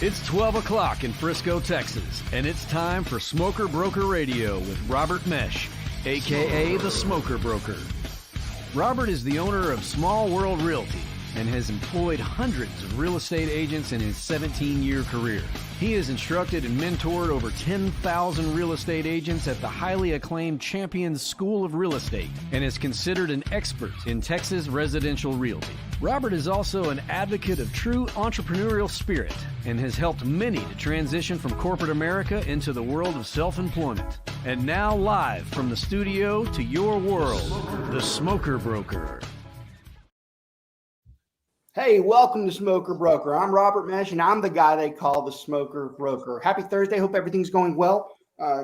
It's 12 o'clock in Frisco, Texas, and it's time for Smoker Broker Radio with Robert Mesh, a.k.a. the Smoker Broker. Robert is the owner of Small World Realty and has employed hundreds of real estate agents in his 17-year career. He has instructed and mentored over 10,000 real estate agents at the highly acclaimed Champions School of Real Estate and is considered an expert in Texas residential realty. Robert is also an advocate of true entrepreneurial spirit and has helped many to transition from corporate America into the world of self-employment. And now live from the studio to your world, the Smoker Broker. Hey, welcome to Smoker Broker. I'm Robert Mesh, and I'm the guy they call the Smoker Broker. Happy Thursday. Hope everything's going well.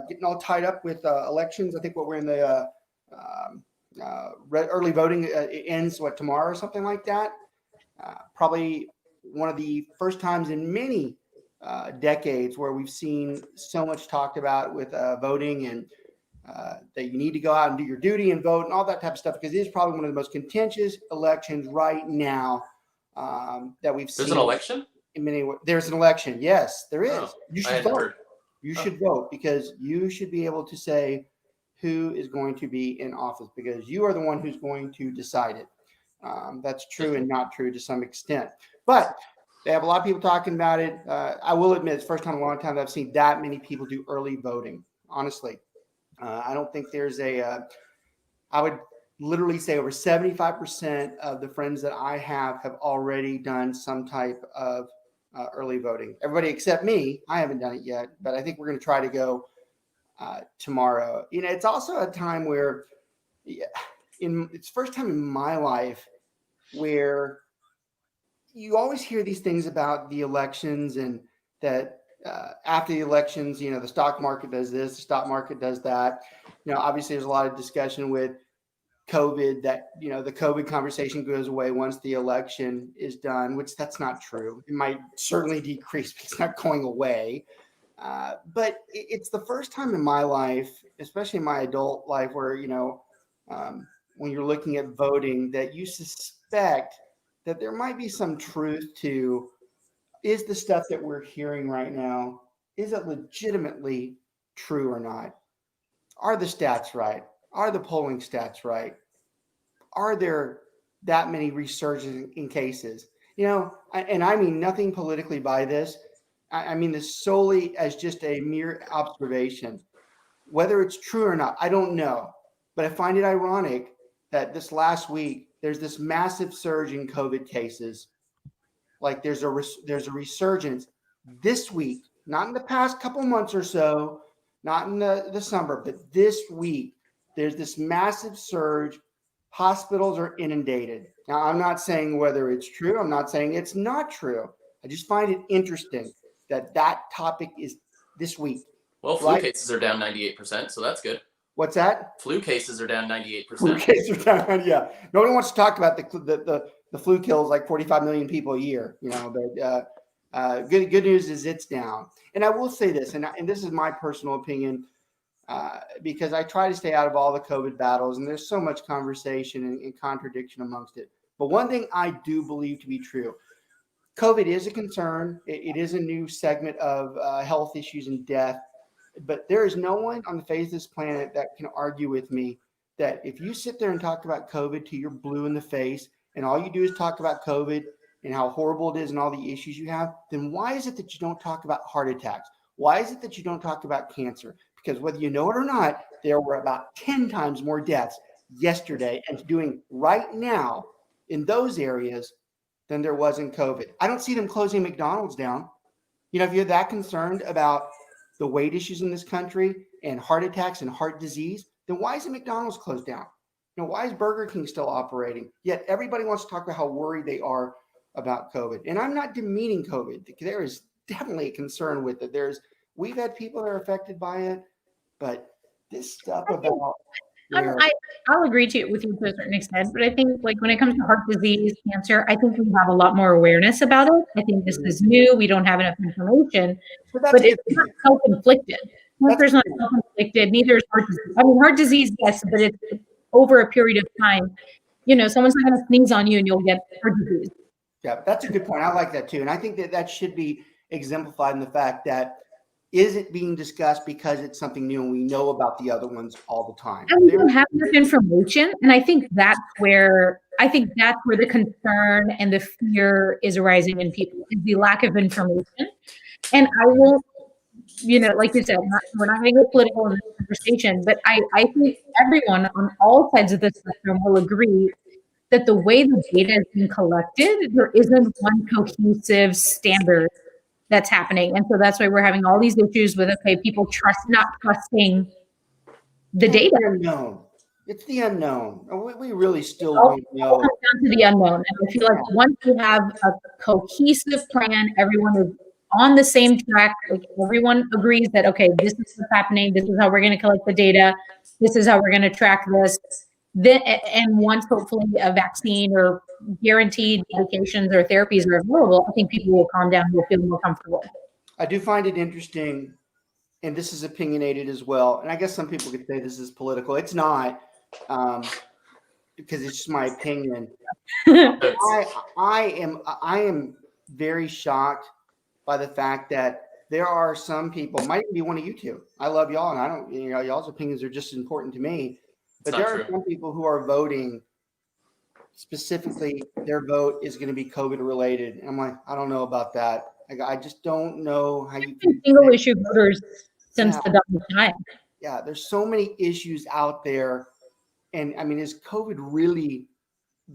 Getting all tied up with elections. I think we're in the early voting ends, tomorrow or something like that. Probably one of the first times in many decades where we've seen so much talked about with voting and that you need to go out and do your duty and vote and all that type of stuff, because it is probably one of the most contentious elections right now that we've seen. There's an election? There's an election. Yes, there is. Oh, You should vote. You should vote, because you should be able to say who is going to be in office, because you are the one who's going to decide it. That's true and not true to some extent. But they have a lot of people talking about it. I will admit, it's the first time in a long time that I've seen that many people do early voting. Honestly, I don't think there's I would literally say over 75% of the friends that I have already done some type of early voting. Everybody except me, I haven't done it yet, but I think we're going to try to go tomorrow. You know, it's also a time where it's the first time in my life where you always hear these things about the elections, and that after the elections, you know, the stock market does this, the stock market does that. You know, obviously there's a lot of discussion with COVID that, you know, the COVID conversation goes away once the election is done, which that's not true. It might certainly decrease, but it's not going away. But it's the first time in my life, especially in my adult life, where, you know, when you're looking at voting, that you suspect that there might be some truth to, is the stuff that we're hearing right now, is it legitimately true or not? Are the stats right? Are the polling stats right? Are there that many resurgences in cases? You know, and I mean nothing politically by this. I mean this solely as just a mere observation. Whether it's true or not, I don't know. But I find it ironic that this last week, there's this massive surge in COVID cases. Like there's a resurgence this week, not in the past couple months or so, not in the summer, but this week. There's this massive surge. Hospitals are inundated. Now, I'm not saying whether it's true. I'm not saying it's not true. I just find it interesting that topic is this week. Well, flu cases are down 98%, so that's good. What's that? Flu cases are down 98%. Flu cases are down, yeah. Nobody wants to talk about the flu kills like 45 million people a year, you know, but good news is it's down. And I will say this, and this is my personal opinion, because I try to stay out of all the COVID battles, and there's so much conversation and contradiction amongst it. But one thing I do believe to be true, COVID is a concern. It is a new segment of health issues and death. But there is no one on the face of this planet that can argue with me that if you sit there and talk about COVID till you're blue in the face, and all you do is talk about COVID and how horrible it is and all the issues you have, then why is it that you don't talk about heart attacks? Why is it that you don't talk about cancer? Because whether you know it or not, there were about 10 times more deaths yesterday and doing right now in those areas than there was in COVID. I don't see them closing McDonald's down. You know, if you're that concerned about the weight issues in this country and heart attacks and heart disease, then why isn't McDonald's closed down? You know, why is Burger King still operating? Yet everybody wants to talk about how worried they are about COVID. And I'm not demeaning COVID. There is definitely a concern with it. We've had people that are affected by it, but this stuff about I'll agree with you to a certain extent, but I think like when it comes to heart disease, cancer, I think we have a lot more awareness about it. I think this is new. We don't have enough information, but it's not self-inflicted. Cancer's not self-inflicted. Neither is heart disease. I mean, heart disease, yes, but it's over a period of time. You know, someone's not going to sneeze on you and you'll get heart disease. Yeah, that's a good point. I like that too. And I think that should be exemplified in the fact that is it being discussed because it's something new and we know about the other ones all the time? And we don't have enough information. And I think that's where the concern and the fear is arising in people, is the lack of information. And I won't, like you said, we're not going to get political in this conversation, but I think everyone on all sides of the spectrum will agree that the way the data is being collected, there isn't one cohesive standard that's happening. And so that's why we're having all these issues with, people not trusting the data. It's the unknown. We really still don't know. It comes down to the unknown. And I feel like once you have a cohesive plan, everyone is on the same track. Like everyone agrees that, this is what's happening. This is how we're going to collect the data. This is how we're going to track this. And once hopefully a vaccine or guaranteed medications or therapies are available, I think people will calm down and will feel more comfortable. I do find it interesting, and this is opinionated as well. And I guess some people could say this is political. It's not, because it's just my opinion. I am very shocked by the fact that there are some people, might be one of you two. I love y'all, and I don't, y'all's opinions are just as important to me. But there are some people who are voting specifically, their vote is going to be COVID related. And I'm like, I don't know about that. I just don't know how you can single issue voters since the dawn of time. Yeah, there's so many issues out there. And I mean, is COVID really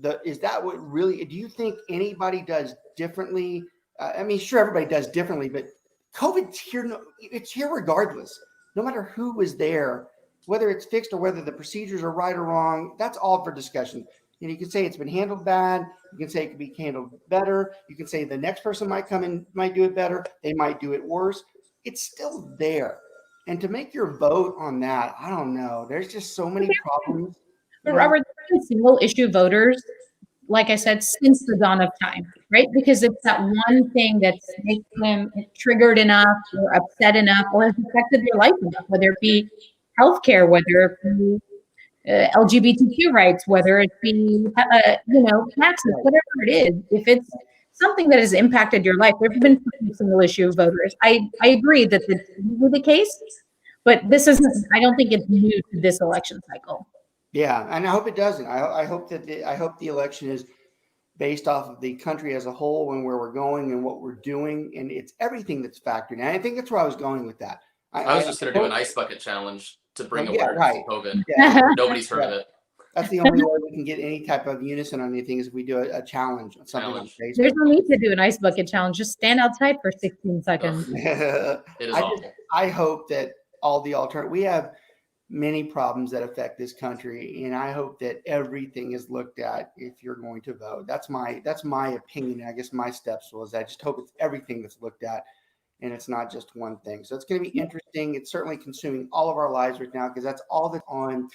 do you think anybody does differently? I mean, sure, everybody does differently, but COVID's here. It's here regardless, no matter who is there. Whether it's fixed or whether the procedures are right or wrong, that's all for discussion. You can say it's been handled bad. You can say it could be handled better. You can say the next person might come in, might do it better. They might do it worse. It's still there. And to make your vote on that, I don't know. There's just so many problems. But Robert, there are single issue voters, like I said, since the dawn of time, right? Because it's that one thing that's makes them triggered enough or upset enough or has affected their life enough, whether it be healthcare, whether it be LGBTQ rights, whether it be taxes, whatever it is. If it's something that has impacted your life, there have been single issue voters. I agree that this is the case, but this isn't. I don't think it's new to this election cycle. Yeah, and I hope it doesn't. I hope the election is based off of the country as a whole and where we're going and what we're doing, and it's everything that's factored in. And I think that's where I was going with that. I was just going to do an ice bucket challenge to bring awareness to COVID. Yeah. Nobody's heard of it. That's the only way we can get any type of unison on anything is if we do a challenge on something on Facebook. There's no need to do an ice bucket challenge. Just stand outside for 16 seconds. It is awful. I hope that all the we have many problems that affect this country, and I hope that everything is looked at if you're going to vote. That's my opinion. I guess my steps was I just hope it's everything that's looked at. And it's not just one thing. So it's going to be interesting. It's certainly consuming all of our lives right now because that's all that's on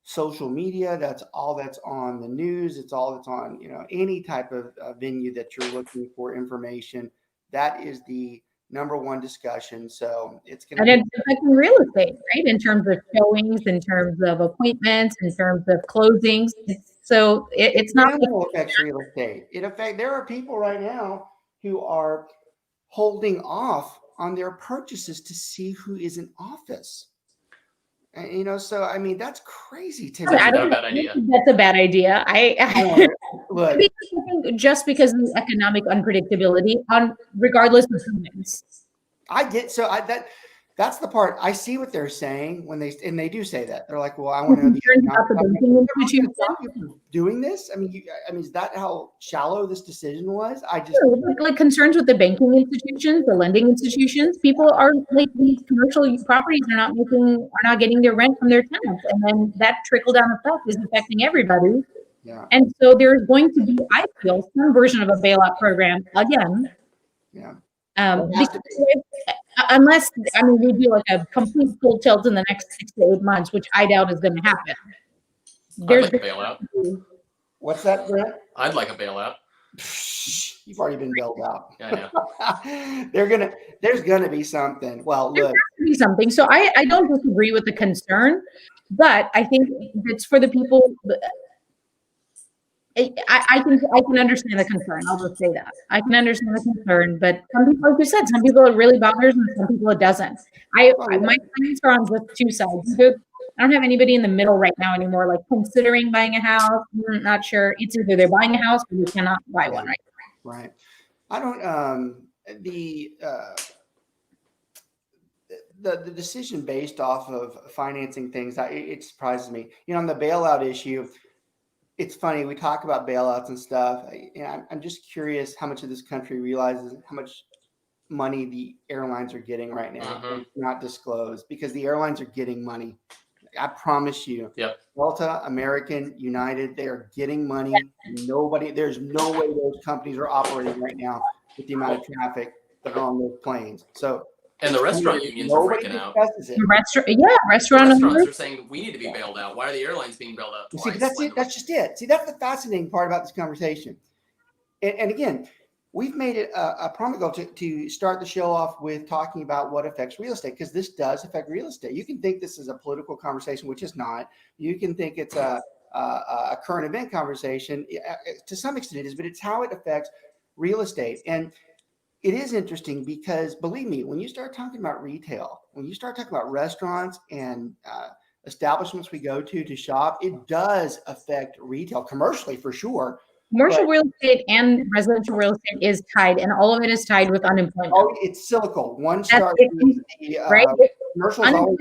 social media. That's all that's on the news. It's all that's on, any type of venue that you're looking for information. That is the number one discussion. So it's going to be affecting real estate, right? In terms of showings, in terms of appointments, in terms of closings. So it's not. It affects real estate. There are people right now who are holding off on their purchases to see who is in office. And, so, I mean, that's crazy to me. That's a bad idea. That's a bad idea. Look, just because of the economic unpredictability regardless of who wins. I get, that's the part I see what they're saying when they do say that. They're like, well, I want to know doing this. I mean, is that how shallow this decision was? Like concerns with the banking institutions, the lending institutions. People are like these commercial properties are not getting their rent from their tenants, and then that trickle down effect is affecting everybody. Yeah. And so there's going to be, I feel, some version of a bailout program again. Yeah. Unless we do like a complete full tilt in the next 6 to 8 months, which I doubt is going to happen. I'd like a bailout. What's that, Brent? I'd like a bailout. You've already been bailed out. Yeah, I know. There's gonna be something. Well, look, there has to be something. So I don't disagree with the concern, but I think it's for the people. I can understand the concern. I'll just say that. I can understand the concern, but some people, like you said, some people it really bothers and some people it doesn't. My clients are on just two sides. I don't have anybody in the middle right now anymore, like considering buying a house. I'm not sure. It's either they're buying a house or they cannot buy one right now. Right. I don't the decision based off of financing things, it surprises me. On the bailout issue, it's funny. We talk about bailouts and stuff. I'm just curious how much of this country realizes how much money the airlines are getting right now. It's not disclosed because the airlines are getting money. I promise you. Yep. Delta, American, United, they are getting money. There's no way those companies are operating right now with the amount of traffic that are on those planes. So, and the restaurant unions are freaking out. Restaurants are saying we need to be bailed out. Why are the airlines being bailed out twice? See, that's it. That's just it. See, that's the fascinating part about this conversation. And again, we've made it a prominent goal to start the show off with talking about what affects real estate, because this does affect real estate. You can think this is a political conversation, which is not. You can think it's a current event conversation. To some extent it is, but it's how it affects real estate. And it is interesting because, believe me, when you start talking about retail, when you start talking about restaurants and establishments we go to shop, it does affect retail commercially for sure. Commercial real estate and residential real estate is tied, and all of it is tied with unemployment. Oh, it's cyclical. One starts right? Commercial is always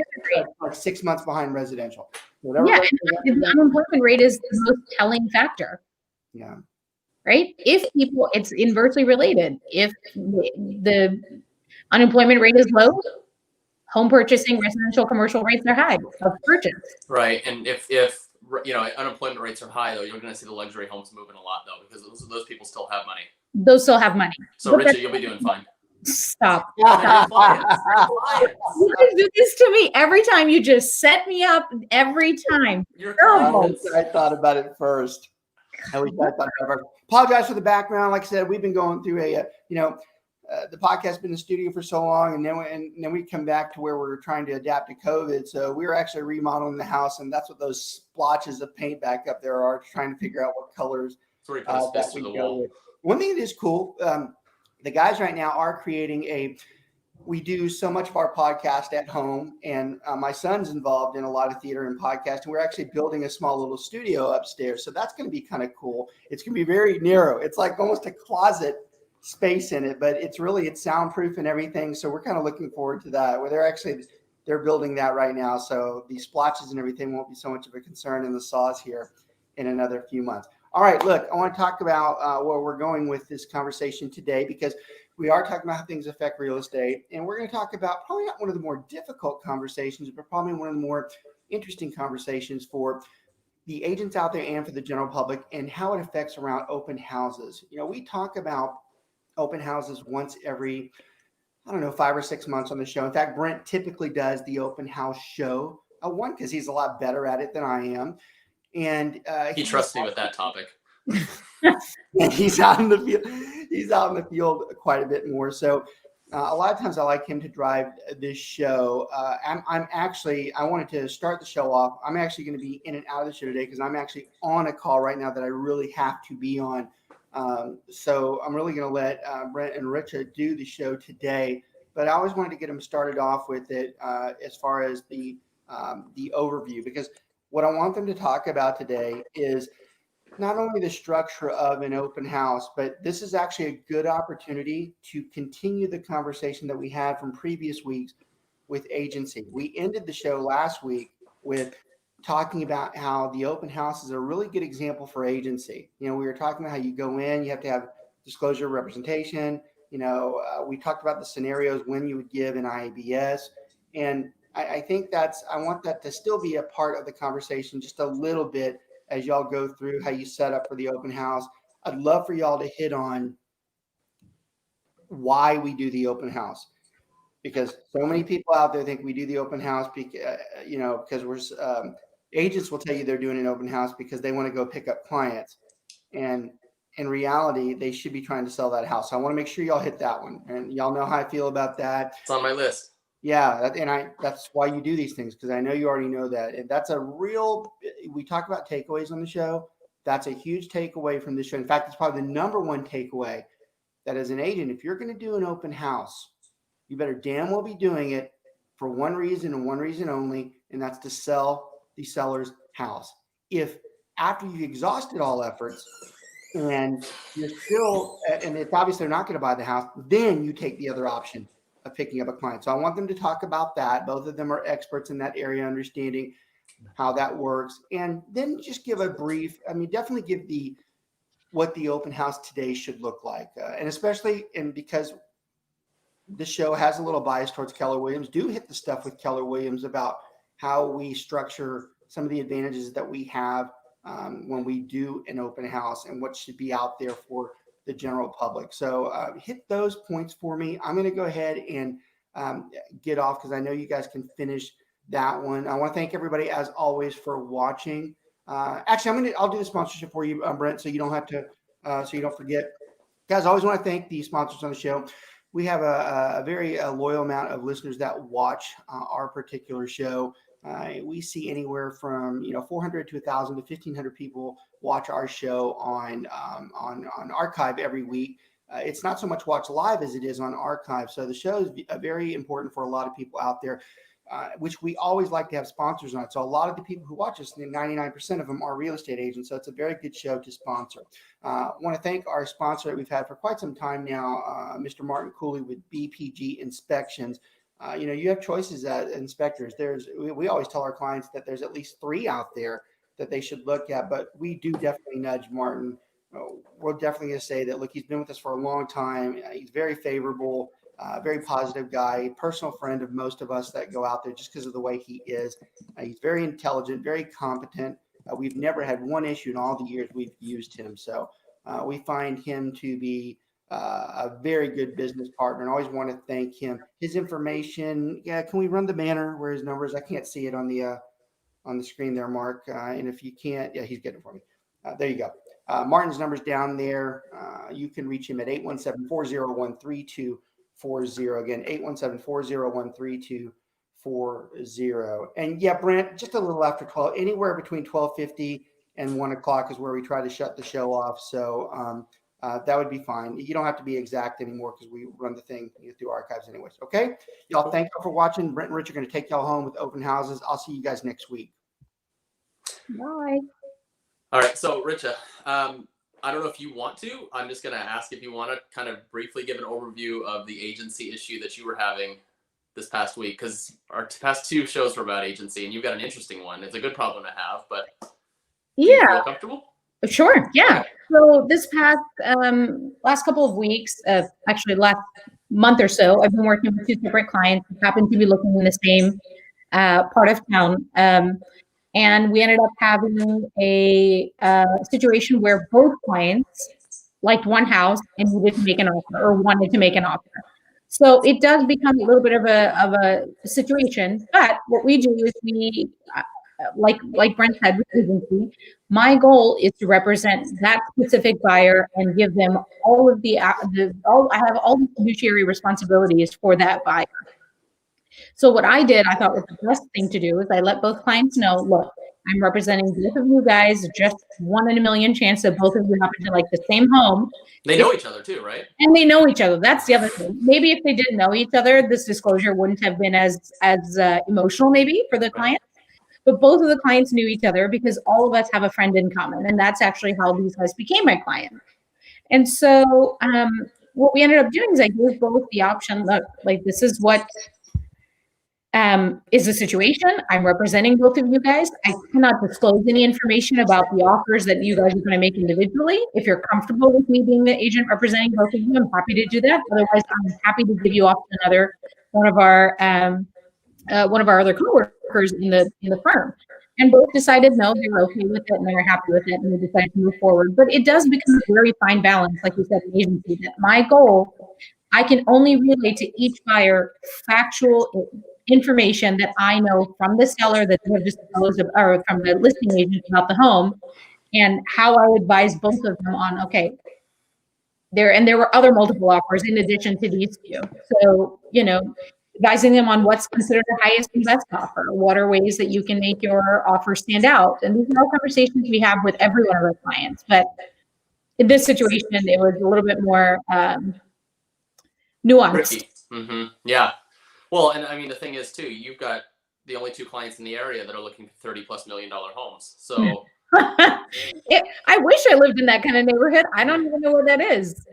like 6 months behind residential. The unemployment rate is the most telling factor. Yeah. Right? It's inversely related. If the unemployment rate is low, home purchasing, residential, commercial rates are high of purchase. Right, and if unemployment rates are high, though, you're going to see the luxury homes moving a lot, though, because those people still have money. Those still have money. So, Richard, you'll be doing fine. Stop. You do this to me every time. You just set me up every time. You're I thought about it first. Apologize for the background. Like I said, we've been going through the podcast has been in the studio for so long, and then we come back to where we're trying to adapt to COVID. So we were actually remodeling the house, and that's what those splotches of paint back up there are, trying to figure out what colors that we go with. One thing that is cool, the guys right now are creating we do so much of our podcast at home, and my son's involved in a lot of theater and podcasting. We're actually building a small little studio upstairs. So that's going to be kind of cool. It's going to be very narrow. It's like almost a closet space in it, but it's soundproof and everything. So we're kind of looking forward to that, where they're building that right now. So the splotches and everything won't be so much of a concern in the saws here in another few months. All right, look, I want to talk about where we're going with this conversation today, because we are talking about how things affect real estate. And we're going to talk about probably not one of the more difficult conversations, but probably one of the more interesting conversations for the agents out there and for the general public, and how it affects around open houses. We talk about open houses once every, 5 or 6 months on the show. In fact, Brent typically does the open house show, one, because he's a lot better at it than I am. And he trusts me with that topic. And he's out in the field. He's out in the field quite a bit more. So a lot of times I like him to drive this show. I wanted to start the show off. I'm actually going to be in and out of the show today because I'm actually on a call right now that I really have to be on. So I'm really going to let Brent and Richard do the show today. But I always wanted to get them started off with it as far as the overview, because what I want them to talk about today is not only the structure of an open house, but this is actually a good opportunity to continue the conversation that we had from previous weeks with agency. We ended the show last week with talking about how the open house is a really good example for agency. We were talking about how you go in, you have to have disclosure of representation. We talked about the scenarios when you would give an IABS. And I think I want that to still be a part of the conversation just a little bit as y'all go through how you set up for the open house. I'd love for y'all to hit on why we do the open house, because so many people out there think we do the open house because we're agents will tell you they're doing an open house because they want to go pick up clients, and in reality they should be trying to sell that house. So I want to make sure y'all hit that one, and y'all know how I feel about that. It's on my list. Yeah, that's why you do these things, because I know you already know that. And that's we talk about takeaways on the show. That's a huge takeaway from this show. In fact, it's probably the number one takeaway, that as an agent, if you're going to do an open house, you better damn well be doing it for one reason and one reason only, and that's to sell the seller's house. If after you've exhausted all efforts and you're still, and it's obvious they're not going to buy the house, then you take the other option of picking up a client. So I want them to talk about that. Both of them are experts in that area, understanding how that works. And then just give a brief, definitely give what the open house today should look like. And especially, and because the show has a little bias towards Keller Williams, do hit the stuff with Keller Williams about how we structure some of the advantages that we have when we do an open house and what should be out there for the general public. So hit those points for me. I'm going to go ahead and get off because I know you guys can finish that one. I want to thank everybody as always for watching. Actually, I'll do the sponsorship for you, Brent, so you don't have to, so you don't forget. Guys, I always want to thank the sponsors on the show. We have a very loyal amount of listeners that watch our particular show. We see anywhere from 400 to 1,000 to 1,500 people watch our show on archive every week. It's not so much watch live as it is on archive. So the show is very important for a lot of people out there, which we always like to have sponsors on it. So a lot of the people who watch us, 99% of them are real estate agents. So it's a very good show to sponsor. I want to thank our sponsor that we've had for quite some time now, Mr. Martin Cooley with BPG Inspections. You have choices as inspectors. We always tell our clients that there's at least 3 out there that they should look at, but we do definitely nudge Martin. We're definitely going to say that, look, he's been with us for a long time. He's very favorable, very positive guy, personal friend of most of us that go out there just because of the way he is. He's very intelligent, very competent. We've never had one issue in all the years we've used him. So we find him to be a very good business partner, and I always want to thank him. His information, can we run the banner where his numbers? I can't see it on the screen there, Mark. And if you can't, he's getting it for me. There you go. Martin's number's down there. You can reach him at 817-401-3240. Again, 817-401-3240. And Brent, just a little after 12, anywhere between 12:50 and 1 o'clock is where we try to shut the show off. So that would be fine. You don't have to be exact anymore because we run the thing through archives anyways. Okay. Y'all, thank you for watching. Brent and Rich are going to take y'all home with open houses. I'll see you guys next week. Bye. All right. So, Richa, I don't know if you want to. I'm just going to ask if you want to kind of briefly give an overview of the agency issue that you were having this past week, because our past 2 shows were about agency, and you've got an interesting one. It's a good problem to have, but do you feel comfortable? Sure. Yeah. So this past last couple of weeks, actually last month or so, I've been working with 2 separate clients who happen to be looking in the same part of town. And we ended up having a situation where both clients liked one house and needed to make an offer or wanted to make an offer. So it does become a little bit of a situation. But what we do is we, like Brent said with agency, my goal is to represent that specific buyer and give them all of I have all the fiduciary responsibilities for that buyer. So what I did, I thought was the best thing to do is I let both clients know, look, I'm representing both of you guys, just 1 in a million chance that both of you happen to like the same home. They know each other too, right? And they know each other. That's the other thing. Maybe if they didn't know each other, this disclosure wouldn't have been as emotional maybe for the client. But both of the clients knew each other because all of us have a friend in common. And that's actually how these guys became my client. And so what we ended up doing is I gave both the option, look, like this is what is the situation. I'm representing both of you guys. I cannot disclose any information about the offers that you guys are going to make individually. If you're comfortable with me being the agent representing both of you, I'm happy to do that. Otherwise, I'm happy to give you off to one of our other coworkers in the firm. And both decided no, they were okay with it and they were happy with it and they decided to move forward. But it does become a very fine balance, like you said, in agency, that my goal, I can only relay to each buyer factual information that I know from the seller that they have disclosed, or from the listing agent about the home, and how I advise both of them on, okay, there were other multiple offers in addition to these 2. So, advising them on what's considered the highest and best offer, what are ways that you can make your offer stand out. And these are all conversations we have with every one of our clients. But in this situation, it was a little bit more nuanced. Yeah. Well, and I mean, the thing is too, you've got the only 2 clients in the area that are looking for $30+ million homes. So I wish I lived in that kind of neighborhood. I don't even know where that is.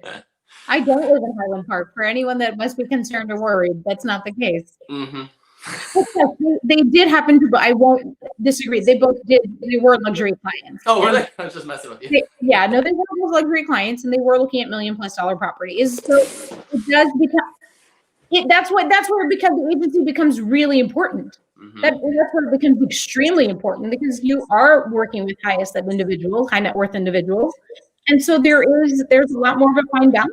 I don't live in Highland Park. For anyone that must be concerned or worried, that's not the case. They did happen to, but I won't disagree. They both did. They were luxury clients. Oh, were they? I was just messing with you. They were both luxury clients, and they were looking at $1 million+ properties. So it does become. That's where the agency becomes really important. That's where it becomes extremely important, because you are working with high net worth individuals. And so there's a lot more of a fine balance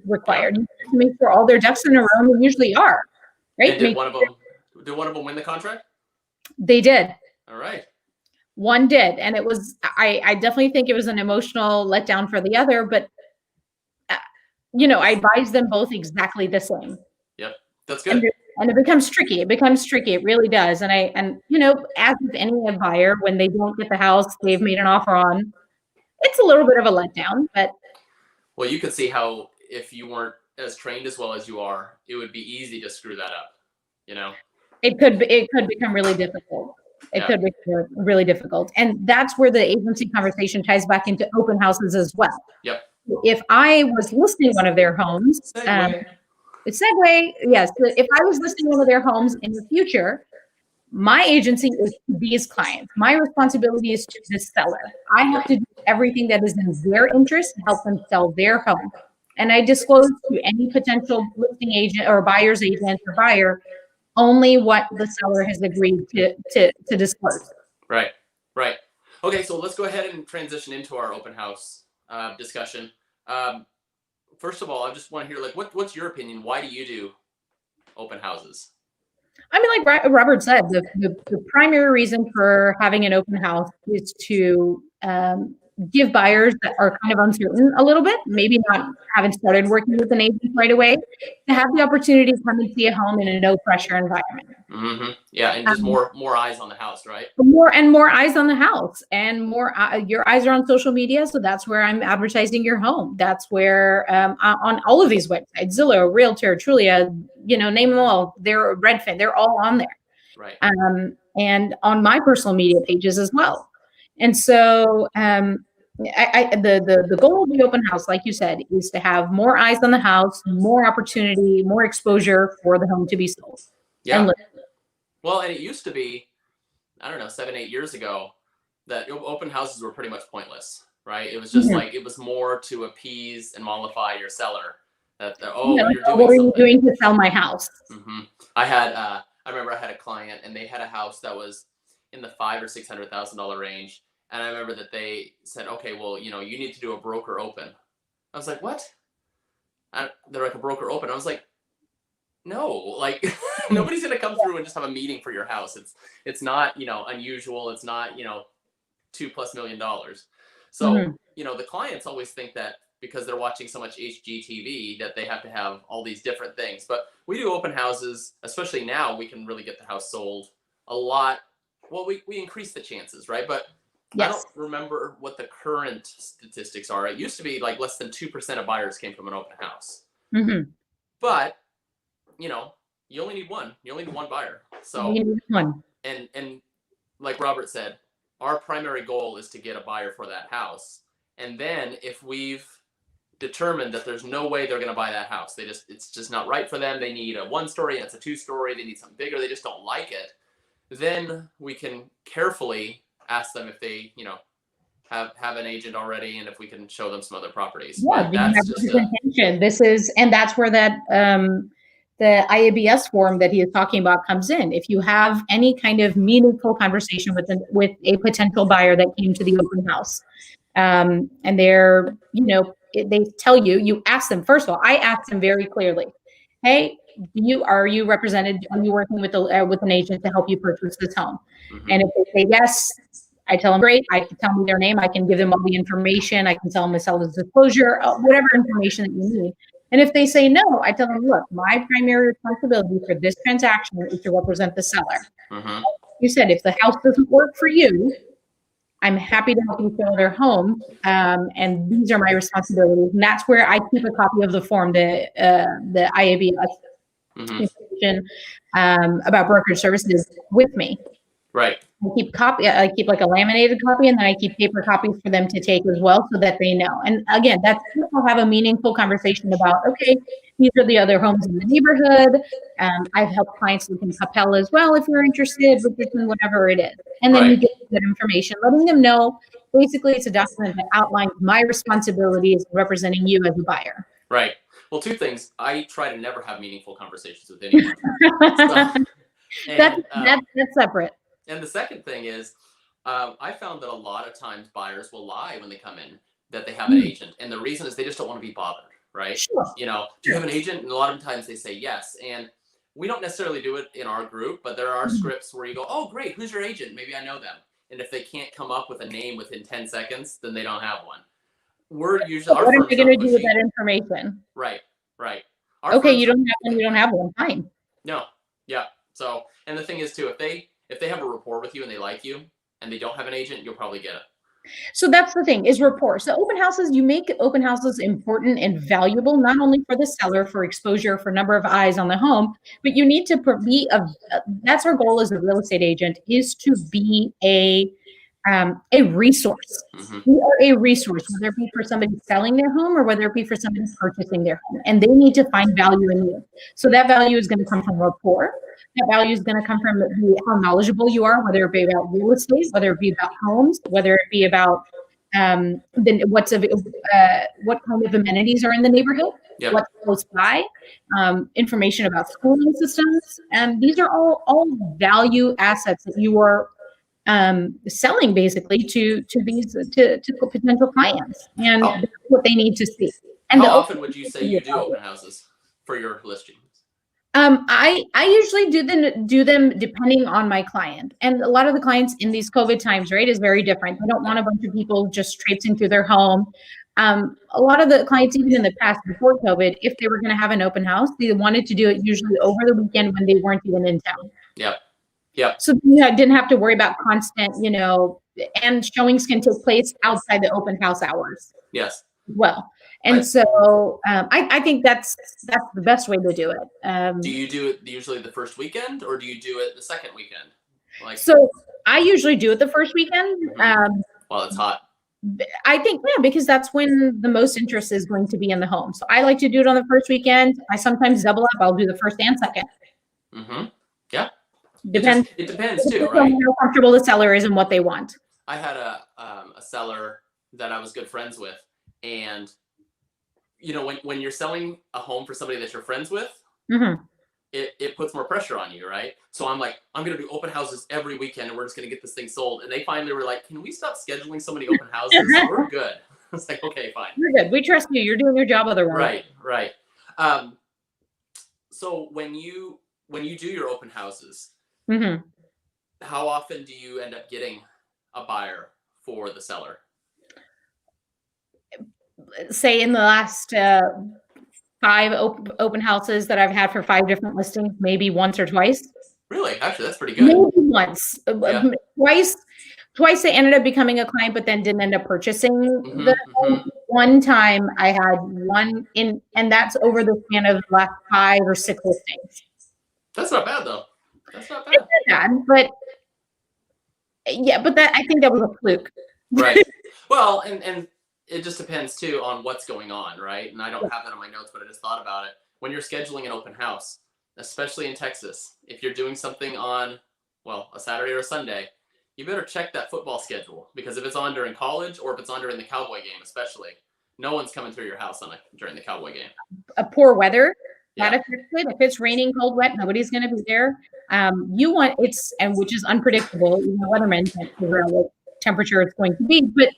required. You have to make sure all their ducks in a row, and they usually are. Right? And did one of them win the contract? They did. All right. One did. And it was, I definitely think it was an emotional letdown for the other, but I advise them both exactly the same. Yep. That's good. And it becomes tricky. It really does. And as with any buyer, when they don't get the house they've made an offer on, it's a little bit of a letdown, but. Well, you could see how if you weren't as trained as well as you are, it would be easy to screw that up. It could become really difficult. It could be really difficult. And that's where the agency conversation ties back into open houses as well. Yep. If I was listing one of their homes, segue, yes. If I was listing one of their homes in the future, my agency is to these clients. My responsibility is to the seller. I have to do everything that is in their interest to help them sell their home. And I disclose to any potential listing agent or buyer's agent or buyer only what the seller has agreed to disclose. Right. Okay, so let's go ahead and transition into our open house discussion. First of all, I just want to hear, what's your opinion? Why do you do open houses? I mean, like Robert said, the primary reason for having an open house is to give buyers that are kind of uncertain a little bit, maybe not haven't started working with an agent right away, to have the opportunity to come and see a home in a no pressure environment. Yeah, and just more eyes on the house, right? More eyes on the house, and more your eyes are on social media, so that's where I'm advertising your home. That's where on all of these websites, Zillow, Realtor, Trulia, name them all. They're Redfin. They're all on there, right? And on my personal media pages as well. And so the goal of the open house, like you said, is to have more eyes on the house, more opportunity, more exposure for the home to be sold. Yeah. Well, and it used to be, I don't know, 7-8 years ago, that open houses were pretty much pointless, right? It was just it was more to appease and mollify your seller. That what are you doing to sell my house? I remember I had a client, and they had a house that was in the $500,000 or $600,000 range. And I remember that they said, okay, well, you need to do a broker open. I was like, what? They're like, a broker open. I was like, no, nobody's going to come through and just have a meeting for your house. It's not, unusual. It's not, $2+ million. So, the clients always think that because they're watching so much HGTV that they have to have all these different things. But we do open houses, especially now, we can really get the house sold a lot. Well, we increase the chances, right? But yes. I don't remember what the current statistics are. It used to be less than 2% of buyers came from an open house. But, you only need one. You only need one buyer. So, you need one. And like Robert said, our primary goal is to get a buyer for that house. And then if we've determined that there's no way they're going to buy that house, it's just not right for them. They need a 1-story and it's a 2-story. They need something bigger. They just don't like it. Then we can carefully ask them if they, have an agent already, and if we can show them some other properties. Yeah, that's just intention. That's where that the IABS form that he is talking about comes in. If you have any kind of meaningful conversation with a potential buyer that came to the open house, and they're, they tell you ask them, first of all, I asked them very clearly, hey, are you represented? Are you working with an agent to help you purchase this home? And if they say yes, I tell them, great. I can tell me their name. I can give them all the information. I can tell them the seller's disclosure, whatever information that you need. And if they say no, I tell them, look, my primary responsibility for this transaction is to represent the seller. Mm-hmm. You said if the house doesn't work for you, I'm happy to help you sell their home, and these are my responsibilities. And that's where I keep a copy of the form, the IABS Mm-hmm. information about brokerage services with me. Right. I keep like a laminated copy, and then I keep paper copies for them to take as well, so that they know. And again, that's people have a meaningful conversation about, okay, these are the other homes in the neighborhood. I've helped clients look in Capella as well, if you're interested, with this and whatever it is. And then you get that information, letting them know, basically it's a document that outlines my responsibilities representing you as a buyer. Right. Well, two things. I try to never have meaningful conversations with anyone. That's separate. And the second thing is, I found that a lot of times buyers will lie when they come in that they have an agent. And the reason is they just don't want to be bothered, right? Sure. You know, do you have an agent? And a lot of times they say yes. And we don't necessarily do it in our group, but there are scripts where you go, oh, great, who's your agent? Maybe I know them. And if they can't come up with a name within 10 seconds, then they don't have one. We're usually, what are they going to do with that information? Right. Okay, you don't have one. Fine. No. Yeah. So, and the thing is too, if they have a rapport with you and they like you and they don't have an agent, you'll probably get it. So that's the thing, is rapport. So open houses, you make open houses important and valuable, not only for the seller, for exposure, for number of eyes on the home, but you need to be that's our goal as a real estate agent, is to be a resource. Mm-hmm. We are a resource, whether it be for somebody selling their home or whether it be for somebody purchasing their home, and they need to find value in you. So that value is going to come from rapport. That value is going to come from how knowledgeable you are, whether it be about real estate, whether it be about homes, whether it be about what kind of amenities are in the neighborhood, what's close by, information about schooling systems, and these are all value assets that you are selling basically to potential clients, and that's what they need to see. And how often would you say you do open houses for your listings? I usually do them depending on my client, and a lot of the clients in these COVID times, right, is very different. They don't want a bunch of people just traipsing through their home. A lot of the clients, even in the past before COVID, if they were going to have an open house, they wanted to do it usually over the weekend when they weren't even in town. Yep. So you didn't have to worry about constant, and showings can take place outside the open house hours. Yes. Well, and so I think that's the best way to do it. Do you do it usually the first weekend, or do you do it the second weekend? So I usually do it the first weekend. While it's hot. I think, because that's when the most interest is going to be in the home. So I like to do it on the first weekend. I sometimes double up. I'll do the first and second. Mm-hmm. Yeah. Depends. It depends too, right? How comfortable the seller is and what they want. I had a seller that I was good friends with, and when you're selling a home for somebody that you're friends with, mm-hmm. it puts more pressure on you, right? So I'm like, I'm gonna do open houses every weekend, and we're just gonna get this thing sold. And they finally were like, can we stop scheduling so many open houses? We're good. It's like, okay, fine. We're good. We trust you. You're doing your job otherwise. Right. So when you do your open houses, mm-hmm. how often do you end up getting a buyer for the seller? Say in the last 5 open houses that I've had for 5 different listings, maybe once or twice. Really? Actually, that's pretty good. Maybe once. Twice they ended up becoming a client, but then didn't end up purchasing the home. One time I had one and that's over the span of the last 5 or 6 listings. That's not bad though. That's not bad. It's not bad, but that I think that was a fluke. Right. Well, and it just depends too on what's going on, right? And I don't have that on my notes, but I just thought about it. When you're scheduling an open house, especially in Texas, if you're doing something on, a Saturday or a Sunday, you better check that football schedule, because if it's on during college or if it's on during the Cowboy game, especially, no one's coming through your house during the Cowboy game. A poor weather. That affects it. If it's raining, cold, wet, nobody's going to be there. Which is unpredictable. Weathermen can't figure out what temperature it's going to be, but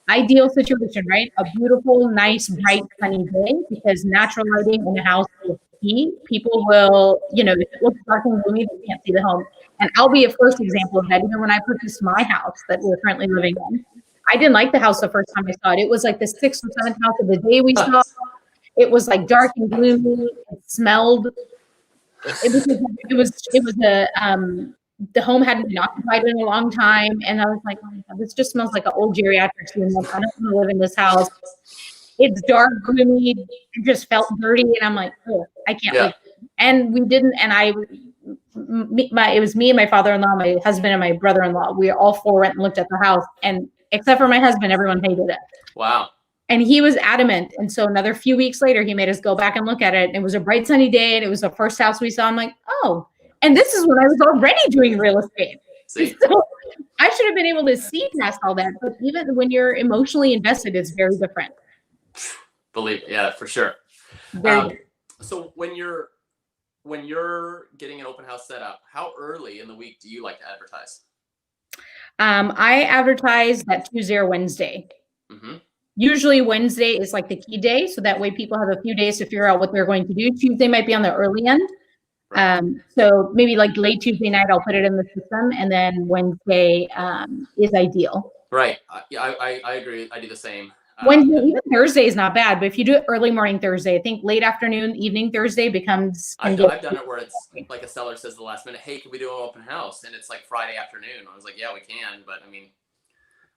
ideal situation, right? A beautiful, nice, bright, sunny day, because natural lighting in the house is key. People will, if it looks dark and gloomy, they can't see the home. And I'll be a first example of that. Even when I purchased my house that we're currently living in, I didn't like the house the first time I saw it. It was like the 6th or 7th house of the day we saw. It was like dark and gloomy. It smelled. The home hadn't been occupied in a long time, and I was like, oh my God, this just smells like an old geriatric home. Like, I don't want to live in this house. It's dark, gloomy. It just felt dirty, and I'm like, oh, I can't live. And we didn't. And it was me and my father-in-law, my husband, and my brother-in-law. We all four went and looked at the house, and except for my husband, everyone hated it. Wow. And he was adamant. And so another few weeks later, he made us go back and look at it. And it was a bright, sunny day, and it was the first house we saw. I'm like, oh, and this is when I was already doing real estate. See? So I should have been able to see past all that. But even when you're emotionally invested, it's very different. Believe it. Yeah, for sure. So when you're getting an open house set up, how early in the week do you like to advertise? I advertise that Tuesday or Wednesday. Mm-hmm. Usually Wednesday is like the key day. So that way people have a few days to figure out what they're going to do. Tuesday might be on the early end. Right. So maybe like late Tuesday night, I'll put it in the system. And then Wednesday is ideal. Right. I agree. I do the same. Wednesday, even Thursday is not bad. But if you do it early morning Thursday, I think late afternoon, evening Thursday becomes. I've done it where it's like a seller says at the last minute, hey, can we do an open house? And it's like Friday afternoon. I was like, yeah, we can. But I mean,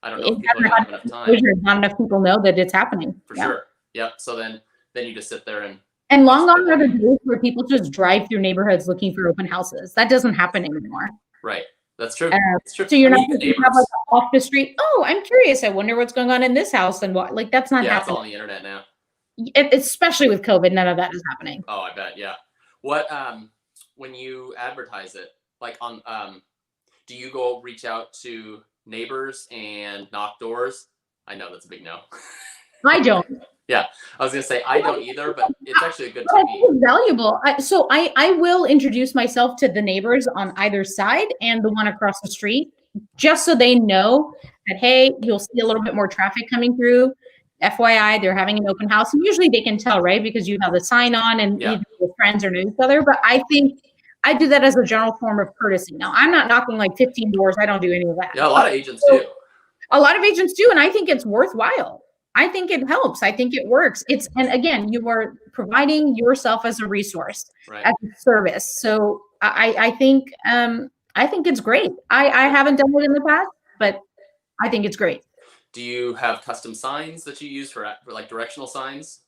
I don't know if people have enough time. Not enough people know that it's happening. For sure. Yep. So then you just sit there and long gone are the days where people just drive through neighborhoods looking for open houses. That doesn't happen anymore. Right. That's true. That's true. So you're not going to have like off the street. Oh, I'm curious. I wonder what's going on in this house and what. Like that's not happening. Yeah, it's all on the internet now. Especially with COVID, none of that is happening. Oh, I bet. Yeah. What when you advertise it, like on do you go reach out to neighbors and knock doors? I know that's a big no. I don't. Yeah, I was gonna say I don't either, but it's actually a good technique. It's valuable. So I will introduce myself to the neighbors on either side and the one across the street, just so they know that, hey, you'll see a little bit more traffic coming through. FYI, they're having an open house, and usually they can tell, right, because you have the sign on and either your friends or know each other. But I think I do that as a general form of courtesy. Now, I'm not knocking like 15 doors. I don't do any of that. Yeah, a lot of agents do. A lot of agents do, and I think it's worthwhile. I think it helps. I think it works. And again, you are providing yourself as a resource, as a service. So I think it's great. I haven't done it in the past, but I think it's great. Do you have custom signs that you use for like directional signs,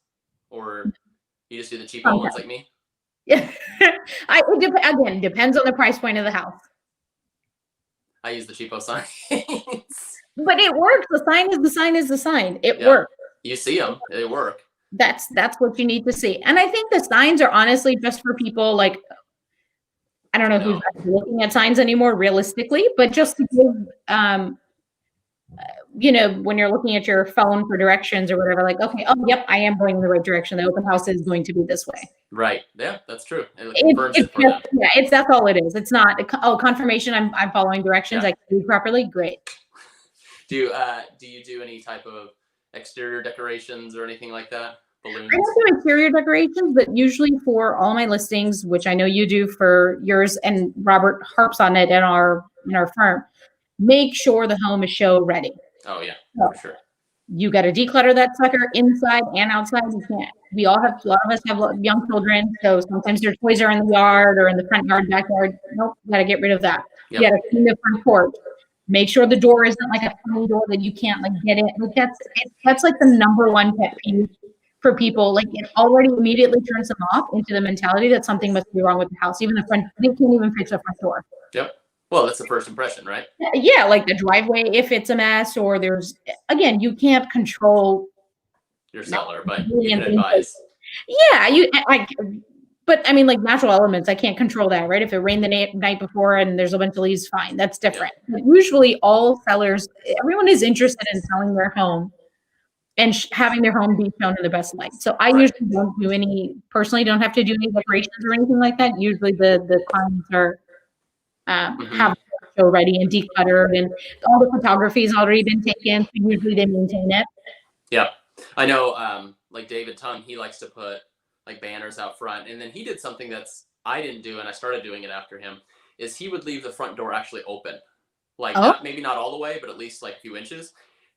or you just do the cheapo ones like me? Yeah, again, depends on the price point of the house. I use the cheapo signs. But it works. The sign is the sign. It works. You see them. They work. That's what you need to see. And I think the signs are honestly just for people like, I don't know who's looking at signs anymore realistically, but just to give, when you're looking at your phone for directions or whatever, like, okay, oh, yep, I am going in the right direction. The open house is going to be this way. Right. Yeah, that's true. That's all it is. It's not, confirmation I'm following directions. I can do properly. Great. Do you do any type of exterior decorations or anything like that? Balloons? I don't do interior decorations, but usually for all my listings, which I know you do for yours, and Robert harps on it in our firm, make sure the home is show ready. Oh yeah, for sure. You got to declutter that sucker inside and outside. You can't. A lot of us have young children, so sometimes their toys are in the yard or in the front yard, backyard. Nope, got to get rid of that. Yep. You got to clean the front porch. Make sure the door isn't like a funny door that you can't like get in. Like that's like the number one pet peeve for people. Like it already immediately turns them off into the mentality that something must be wrong with the house. Even they can't even fix the front door. Yep. Well, that's the first impression, right? Yeah, like the driveway, if it's a mess, or again, you can't control your seller, but you can advise. Yeah, but I mean, like natural elements, I can't control that, right? If it rained the night before and there's a bunch of leaves, fine, that's different. Yeah. Usually all sellers, everyone is interested in selling their home and having their home be shown in the best light. So I usually don't have to do any decorations or anything like that. Usually the clients are have the show ready and decluttered, and all the photography has already been taken. So usually they maintain it. Yeah, I know. Like David Tung, he likes to put like banners out front, and then he did something that's I didn't do, and I started doing it after him. Is he would leave the front door actually open, like maybe not all the way, but at least like a few inches,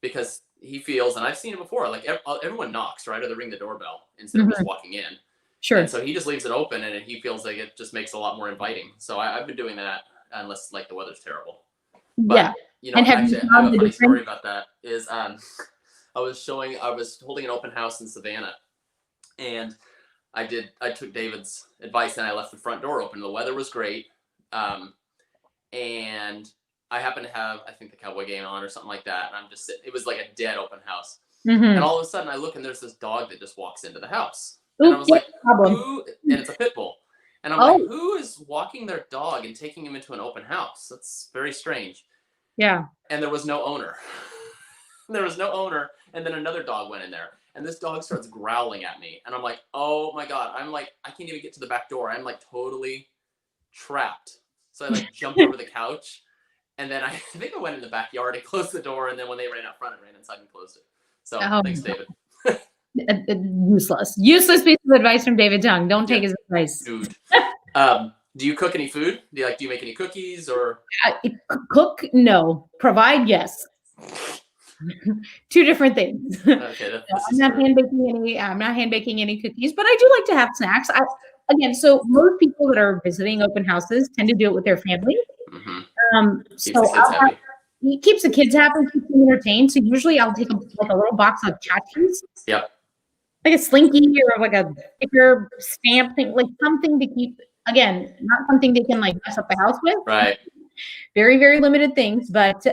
because he feels, and I've seen it before, like everyone knocks, right? Or they ring the doorbell instead of just walking in. Sure. And so he just leaves it open, and he feels like it just makes it a lot more inviting. So I've been doing that unless like the weather's terrible. But, Yeah. You know, And have actually, you I have found a the funny story difference? about that. Is I was holding an open house in Savannah, and I took David's advice and I left the front door open. The weather was great, and I happened to have, I think, the Cowboy game on or something like that. And I'm just sitting. It was like a dead open house, and all of a sudden I look and there's this dog that just walks into the house, and I was like, who? And it's a pit bull, and I'm like, who is walking their dog and taking him into an open house? That's very strange. Yeah. And there was no owner. There was no owner, and then another dog went in there, and this dog starts growling at me, and I'm like, oh my god, I'm like, I can't even get to the back door. I'm like totally trapped. So I like jumped over the couch, and then I think I went in the backyard and closed the door, and then when they ran out front, I ran inside and closed it. So thanks, David. Useless piece of advice from David Tung. Don't take his advice. Dude. Do you cook any food? Do you make any cookies or cook? No. Provide? Yes. Two different things. Okay, I'm not hand baking any cookies, but I do like to have snacks. So most people that are visiting open houses tend to do it with their family. It keeps the kids happy, keeps them entertained. So usually I'll take a little box of tchotchkes. Yep. Like a Slinky or like a sticker stamp thing, like something to keep, again, not something they can like mess up the house with. Right. Very, very limited things, but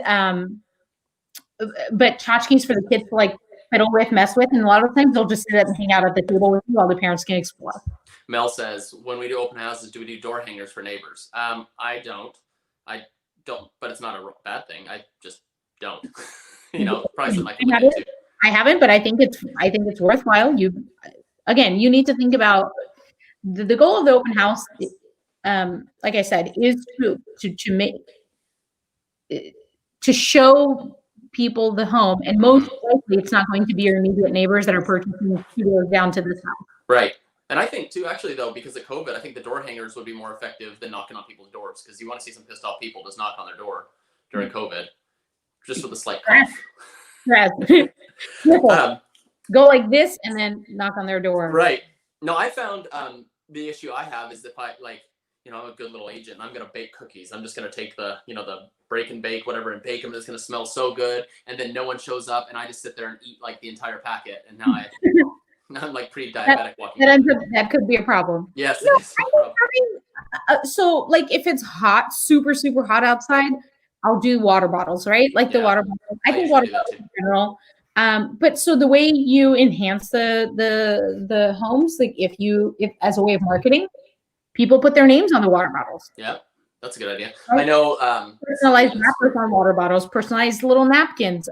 tchotchkes for the kids to like fiddle with, mess with, and a lot of times they'll just sit up and hang out at the table with you while the parents can explore. Mel says, when we do open houses, do we do door hangers for neighbors? I don't, but it's not a bad thing. I just don't. Probably something I can look into. I haven't, but I think it's worthwhile. You need to think about the goal of the open house. Like I said, is to show people the home, and most likely it's not going to be your immediate neighbors that are purchasing 2 doors down to this house. Right. And I think too, actually though, because of COVID, I think the door hangers would be more effective than knocking on people's doors, because you want to see some pissed off people just knock on their door during COVID, just with a slight cough. Go like this and then knock on their door. Right. No, I found the issue I have is if I I'm a good little agent. I'm going to bake cookies. I'm just going to take the break and bake, whatever, and bake them. It's going to smell so good. And then no one shows up, and I just sit there and eat like the entire packet. And now I'm like pretty diabetic walking. That could be a problem. Yes, it is a problem. So like if it's hot, super, super hot outside, I'll do water bottles, right? Like the water bottles. I think water bottles in general. But so the way you enhance the homes, like if as a way of marketing, people put their names on the water bottles. Yeah, that's a good idea. Right? I know. Personalized wrappers on water bottles, personalized little napkins,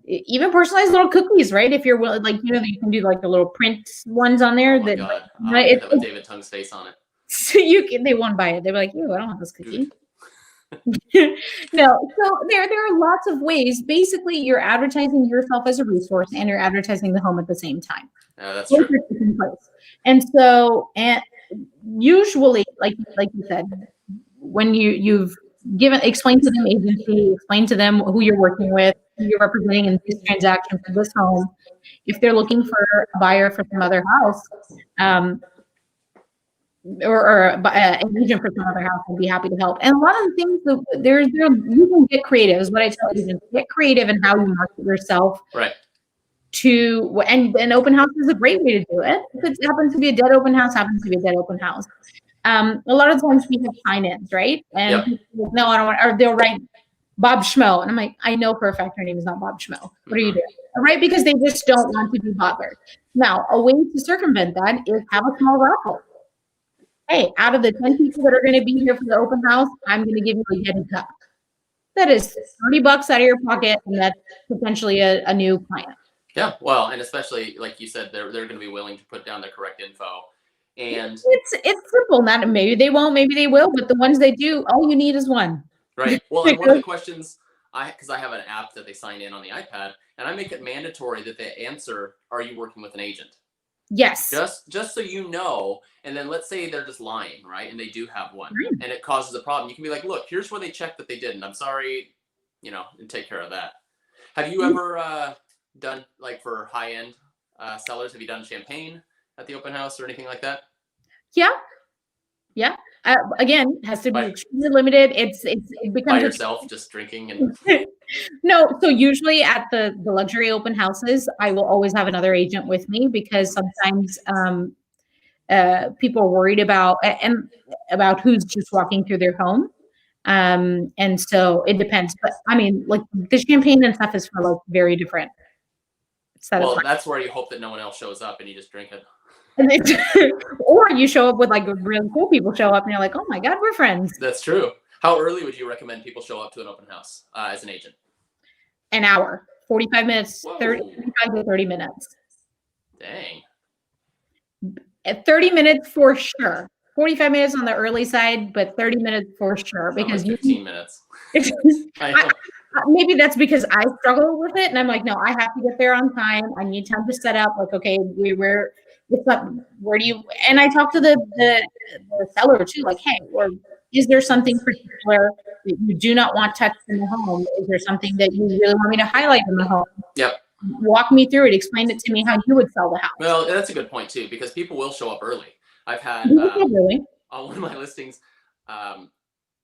even personalized little cookies, right? If you're willing, you can do like the little print ones on there. Oh my God. Right? That with David Tung's face on it. So they won't buy it. They're like, "Ew, I don't want this cookie." No, so there are lots of ways. Basically, you're advertising yourself as a resource and you're advertising the home at the same time. That's true. And so, usually, like you said, when you've explained to them agency, explain to them who you're working with, who you're representing in this transaction for this home. If they're looking for a buyer for some other house, or an agent for some other house, I'd be happy to help. And a lot of the things you can get creative, is what I tell agents. Get creative in how you market yourself. Right. And an open house is a great way to do it. If it happens to be a dead open house, happens to be a dead open house. A lot of times we have sign-ins, right? And people, no, I don't want, or they'll write Bob Schmo. And I'm like, I know for a fact her name is not Bob Schmo. What are you doing? Right? Because they just don't want to be bothered. Now, a way to circumvent that is have a small raffle. Hey, out of the 10 people that are going to be here for the open house, I'm going to give you a Yeti cup. That is $30 out of your pocket, and that's potentially a new client. Yeah, well, and especially like you said, they're going to be willing to put down the correct info. And it's simple. Not maybe they won't, maybe they will, but the ones they do, all you need is one. Right. Well, and one of the questions because I have an app that they sign in on the iPad, and I make it mandatory that they answer, "Are you working with an agent?" Yes. Just so you know, and then let's say they're just lying, right? And they do have one, and it causes a problem. You can be like, "Look, here's where they checked that they didn't. I'm sorry, and take care of that." Have you ever done like for high end sellers? Have you done champagne at the open house or anything like that? Yeah. Yeah. Again, has to be By- extremely limited. It By becomes yourself, just drinking and no. So usually at the luxury open houses, I will always have another agent with me because sometimes people are worried about and about who's just walking through their home. And so it depends. But I mean, like the champagne and stuff is for like very different set of well, time. that's where you hope that no one else shows up and you just drink it. And or you show up with like really cool people show up and you're like, oh my God, we're friends. That's true. How early would you recommend people show up to an open house as an agent? An hour, 45 minutes, Whoa. 35 to 30 minutes. Dang. At 30 minutes for sure. 45 minutes on the early side, but 30 minutes for sure. Because Because 15 minutes. I know. maybe that's because I struggle with it. And I'm like, no, I have to get there on time. I need time to set up. Like, okay, it's not, where do you, and I talk to the seller too, like, hey, or is there something particular that you do not want touched in the home? Is there something that you really want me to highlight in the home? Yep. Walk me through it. Explain it to me how you would sell the house. Well, that's a good point too, because people will show up early. I've had Really? on one of my listings,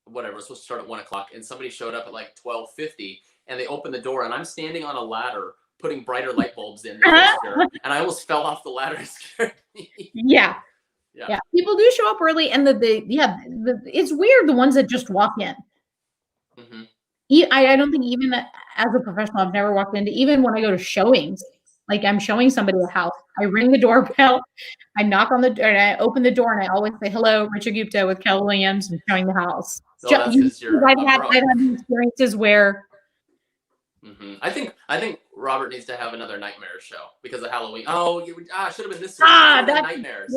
whatever, it's supposed to start at 1 o'clock, and somebody showed up at like 12:50, and they opened the door, and I'm standing on a ladder putting brighter light bulbs in, and I almost fell off the ladder and scared me. Yeah. People do show up early, and it's weird the ones that just walk in. Mm-hmm. I don't think even as a professional, I've never walked into, even when I go to showings, like I'm showing somebody a house, I ring the doorbell, I knock on the door, and I open the door, and I always say, hello, Richard Gupta with Keller Williams, and showing the house. So that's 'cause you're I've had the experiences where. Mm-hmm. I think Robert needs to have another nightmare show because of Halloween. Oh, should have been this. That's nightmares.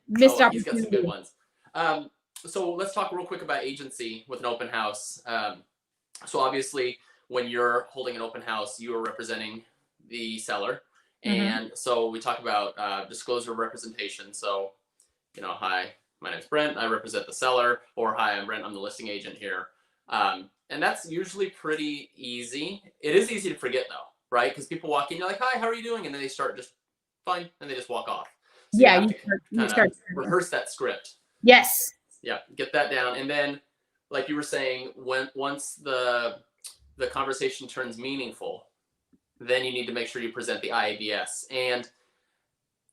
Missed Oh, he's got some opportunity. good ones. So let's talk real quick about agency with an open house. So obviously, when you're holding an open house, you are representing the seller, and so we talk about disclosure of representation. So, hi, my name's Brent. I represent the seller, or hi, I'm Brent. I'm the listing agent here. And that's usually pretty easy. It is easy to forget though, right? Because people walk in, you're like, hi, how are you doing? And then they start just fine, and they just walk off. So you start rehearse that script. Yes. Yeah, get that down. And then, like you were saying, once the conversation turns meaningful, then you need to make sure you present the IABS. And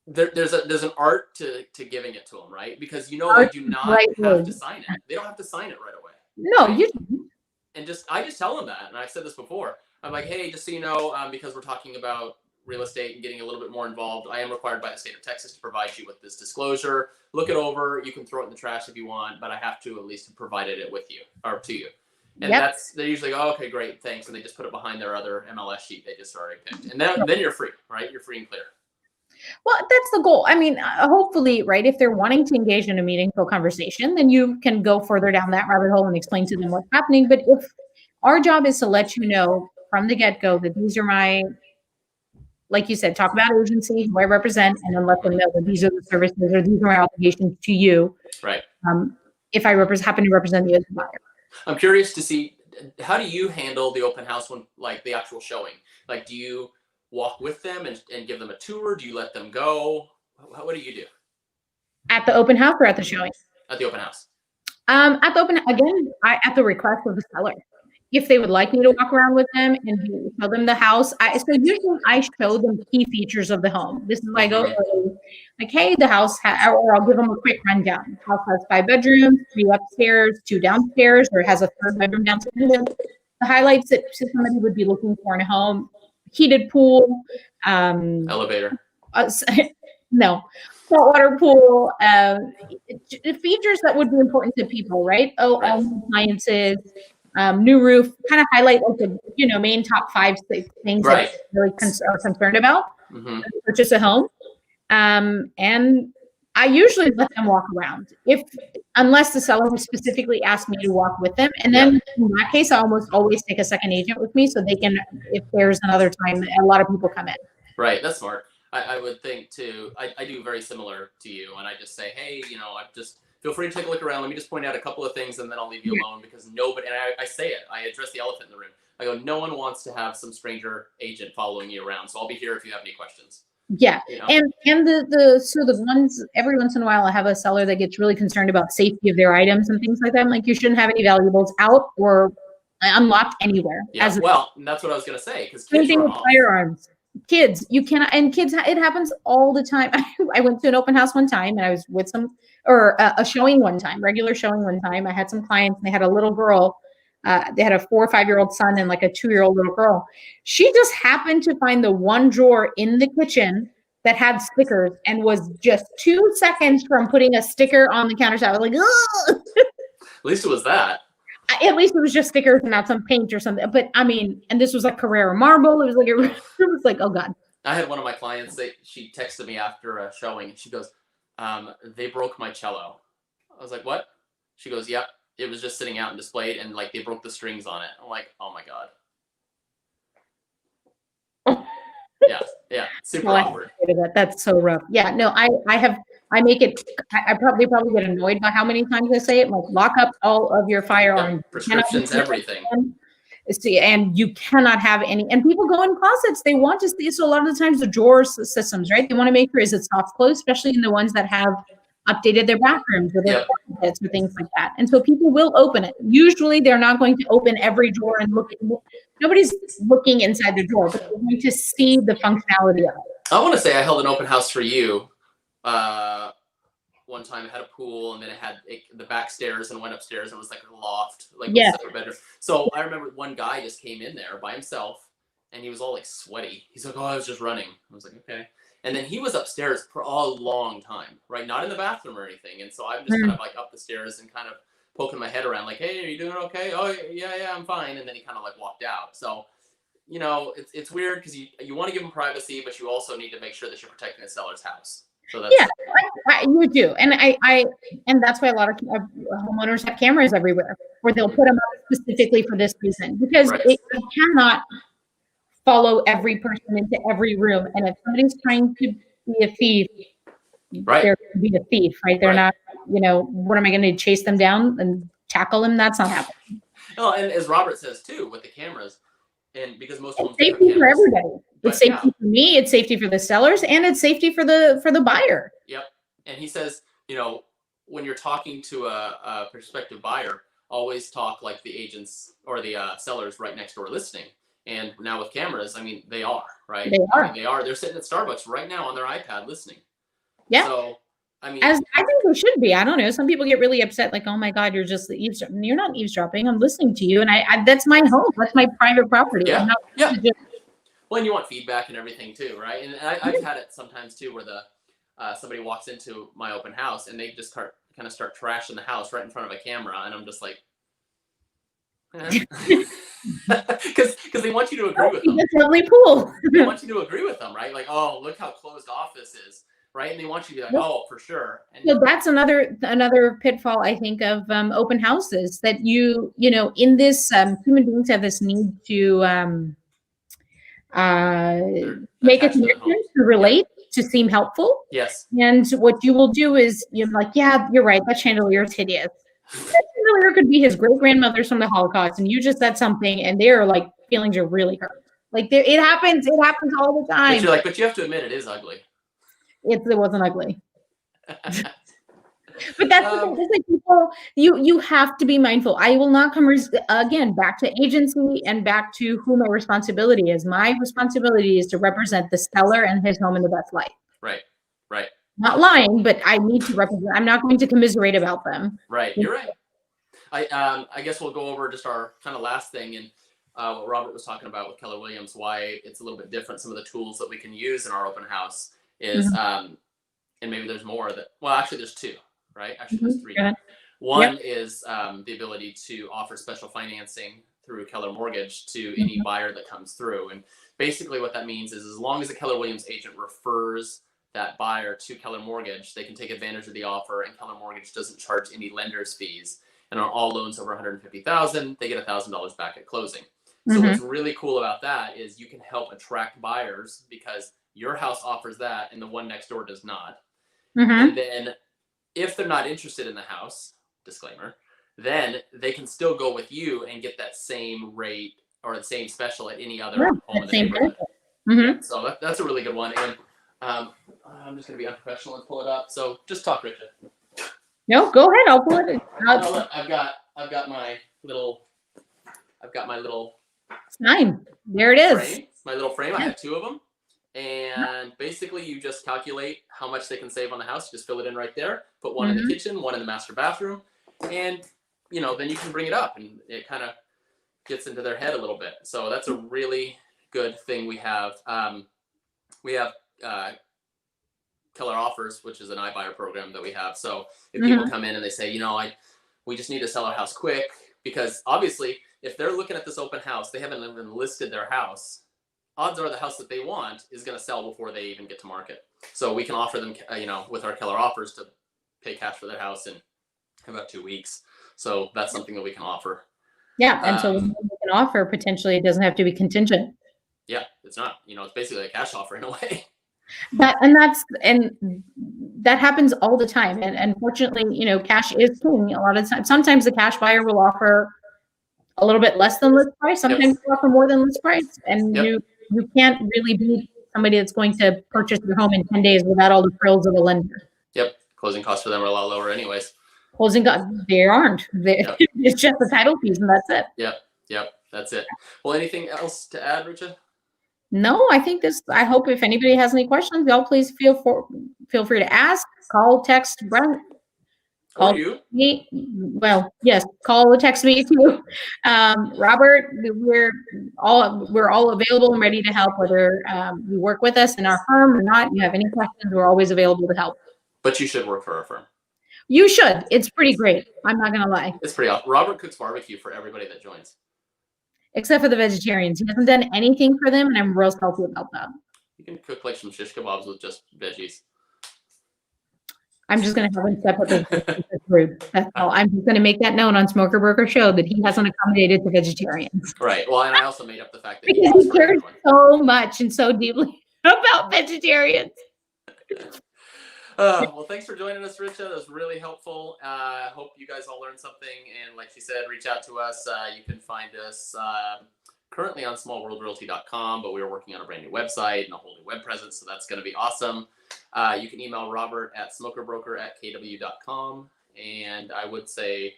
there's an art to giving it to them, right? Because they do not have to sign it. They don't have to sign it right away. No, right? you. And I just tell them that, and I've said this before. I'm like, hey, just so you know, because we're talking about real estate and getting a little bit more involved, I am required by the state of Texas to provide you with this disclosure. Look it over. You can throw it in the trash if you want, but I have to at least have provided it with you or to you. And they usually go, oh, okay, great, thanks, and they just put it behind their other MLS sheet they just already picked, and then you're free, right? You're free and clear. Well, that's the goal. I mean, hopefully, right, if they're wanting to engage in a meaningful conversation, then you can go further down that rabbit hole and explain to them what's happening. But if our job is to let you know from the get-go that these are my, like you said, talk about agency, who I represent, and then let them know that these are the services or these are my obligations to you. Right. If I happen to represent you as a buyer. I'm curious to see, how do you handle the open house when, like, the actual showing? Like, do you walk with them and give them a tour? Do you let them go? What do you do? At the open house or at the showing? At the open house. At the open, again, at the request of the seller. If they would like me to walk around with them and show them the house, so usually I show them key features of the home. This is why I go like, hey, the house, or I'll give them a quick rundown. The house has 5 bedrooms, 3 upstairs, 2 downstairs, or it has a 3rd bedroom downstairs. The highlights that somebody would be looking for in a home: heated pool, elevator. No, saltwater pool, features that would be important to people, right? Appliances, new roof, kind of highlight like the main top 5, 6 things that really are concerned about purchase a home. And I usually let them walk around, unless the seller specifically asked me to walk with them. And then in that case, I almost always take a second agent with me so they can, if there's another time, a lot of people come in. Right, that's smart. I would think too. I do very similar to you, and I just say, hey, I've just feel free to take a look around. Let me just point out a couple of things and then I'll leave you alone, because nobody, and I say it, I address the elephant in the room. I go, no one wants to have some stranger agent following you around. So I'll be here if you have any questions. Yeah. You know? And the ones, every once in a while I have a seller that gets really concerned about safety of their items and things like that. I'm like, you shouldn't have any valuables out or unlocked anywhere. Yeah, well, that's what I was going to say, because Same kids thing run with off. firearms. Kids, you cannot, and kids, it happens all the time. I went to an open house one time and I was with a showing one time, regular showing one time. I had some clients and they had a little girl. They had a 4 or 5 year old son and like a 2-year-old little girl. She just happened to find the one drawer in the kitchen that had stickers and was just 2 seconds from putting a sticker on the countertop. I was like, ugh. At least it was that. At least it was just stickers and not some paint or something. But I mean, and this was like Carrera marble. It was like, oh God. I had one of my clients, she texted me after a showing and she goes, they broke my cello. I was like, what? She goes, yep. It was just sitting out and displayed and like they broke the strings on it. I'm like, oh my God. Yeah. Super awkward. That's so rough. Yeah, no, I probably get annoyed by how many times I say it. Like, lock up all of your firearms. Prescriptions, everything. See, and you cannot have any. And people go in closets. They want to see. So a lot of the times the drawer systems, right? They want to make sure is it soft close, especially in the ones that have updated their bathrooms or their closets or things like that. And so people will open it. Usually they're not going to open every drawer and look. Nobody's looking inside the drawer, but they're going to see the functionality of it. I want to say I held an open house for you. One time it had a pool and then it had the back stairs and went upstairs and it was like a loft, like a separate bedroom. So I remember one guy just came in there by himself and he was all like sweaty. He's like, oh, I was just running. I was like, okay. And then he was upstairs for a long time, right? Not in the bathroom or anything. And so I'm just kind of like up the stairs and kind of poking my head around like, hey, are you doing okay? Oh yeah, I'm fine. And then he kind of like walked out. So, you know, it's weird because you want to give him privacy, but you also need to make sure that you're protecting the seller's house. So that's you do. And and that's why a lot of homeowners have cameras everywhere where they'll put them up specifically for this reason, because it cannot follow every person into every room. And if somebody's trying to be a thief, they're going to be a thief, right? They're not, what am I going to chase them down and tackle them? That's not happening. Oh, and as Robert says too, with the cameras, and because most of them safety for everybody. It's safety for me, it's safety for the sellers, and it's safety for the buyer. Yep. And he says, when you're talking to a prospective buyer, always talk like the agents or the sellers right next door listening. And now with cameras, I mean, they are, right? They are. I mean, they're sitting at Starbucks right now on their iPad listening. Yeah. So, I mean, as I think they should be. I don't know. Some people get really upset, like, oh my God, you're just eavesdropping. You're not eavesdropping. I'm listening to you. And I that's my home. That's my private property. Yeah. Well, and you want feedback and everything too, right? And I've had it sometimes too, where somebody walks into my open house and they just kind of start trashing the house right in front of a camera, and I'm just like, because they want you to agree with them. It's lovely pool. They want you to agree with them, right? Like, oh, look how closed off this is, right? And they want you to be like, oh, for sure. And so that's another pitfall, I think, of open houses, that in this human beings have this need to make a connection, to relate, to seem helpful. Yes. And what you will do is you're like, yeah, you're right. That chandelier is hideous. That chandelier could be his great grandmother's from the Holocaust, and you just said something, and they're like, feelings are really hurt. Like it happens. It happens all the time. But you're like, but you have to admit it is ugly. It wasn't ugly. But that's the thing. Like, people, you have to be mindful. I will not come again back to agency and back to who my responsibility is. My responsibility is to represent the seller and his home in the best light. Right. Not lying, but I need to represent. I'm not going to commiserate about them. Right. You're right. I guess we'll go over just our kind of last thing, and what Robert was talking about with Keller Williams, why it's a little bit different. Some of the tools that we can use in our open house is, and maybe there's more actually there's two. Right? Actually, there's three. One is the ability to offer special financing through Keller Mortgage to any buyer that comes through. And basically what that means is, as long as a Keller Williams agent refers that buyer to Keller Mortgage, they can take advantage of the offer, and Keller Mortgage doesn't charge any lender's fees. And on all loans over $150,000, they get $1,000 back at closing. So what's really cool about that is you can help attract buyers because your house offers that and the one next door does not. And then if they're not interested in the house, disclaimer, then they can still go with you and get that same rate or the same special at any other home in the neighborhood. Mm-hmm. So that's a really good one. And I'm just going to be unprofessional and pull it up. So just talk, Richard. No, go ahead. I'll pull it. Oh, look, I've got my little Fine. There it is. frame. My little frame. I have 2 of them. And basically you just calculate how much they can save on the house. Just fill it in right there. Put one in the kitchen, one in the master bathroom. And, then you can bring it up and it kind of gets into their head a little bit. So that's a really good thing we have. We have Keller Offers, which is an iBuyer program that we have. So if people come in and they say, we just need to sell our house quick, because obviously if they're looking at this open house, they haven't even listed their house. Odds are the house that they want is going to sell before they even get to market. So we can offer them, with our Keller Offers to pay cash for their house in about 2 weeks. So that's something that we can offer. Yeah. And so when we can offer, potentially it doesn't have to be contingent. Yeah, it's not, it's basically a cash offer in a way. And that happens all the time. And unfortunately, cash is king a lot of times. Sometimes the cash buyer will offer a little bit less than list price. Sometimes they offer more than list price. And you can't really beat somebody that's going to purchase your home in 10 days without all the frills of the lender. Yep. Closing costs for them are a lot lower anyways. Closing costs, they aren't. It's just the title fees and that's it. Yep. That's it. Well, anything else to add, Richard? No, I think I hope if anybody has any questions, y'all please feel free to ask, call, text Brent. Call me. Well, yes, call or text me too. Robert, we're all available and ready to help, whether you work with us in our firm or not. You have any questions, we're always available to help. But you should work for our firm. You should. It's pretty great. I'm not going to lie. It's pretty awesome. Robert cooks barbecue for everybody that joins. Except for the vegetarians. He hasn't done anything for them, and I'm real salty about that. You can cook like some shish kebabs with just veggies. I'm just going to have him step up his rude. That's all. I'm just going to make that known on Smoker Broker Show that he hasn't accommodated to vegetarians. Right. Well, and I also made up the fact that because he cares so much and so deeply about vegetarians. Well, thanks for joining us, Richa. That was really helpful. I hope you guys all learned something. And like she said, reach out to us. You can find us currently on smallworldrealty.com, but we're working on a brand new website and a whole new web presence. So that's going to be awesome. You can email Robert at smokerbroker@kw.com. And I would say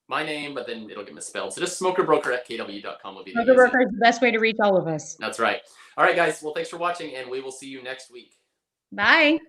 my name, but then it'll get misspelled. So just smokerbroker@kw.com will be the Smoker Broker is the best way to reach all of us. That's right. All right, guys. Well, thanks for watching, and we will see you next week. Bye.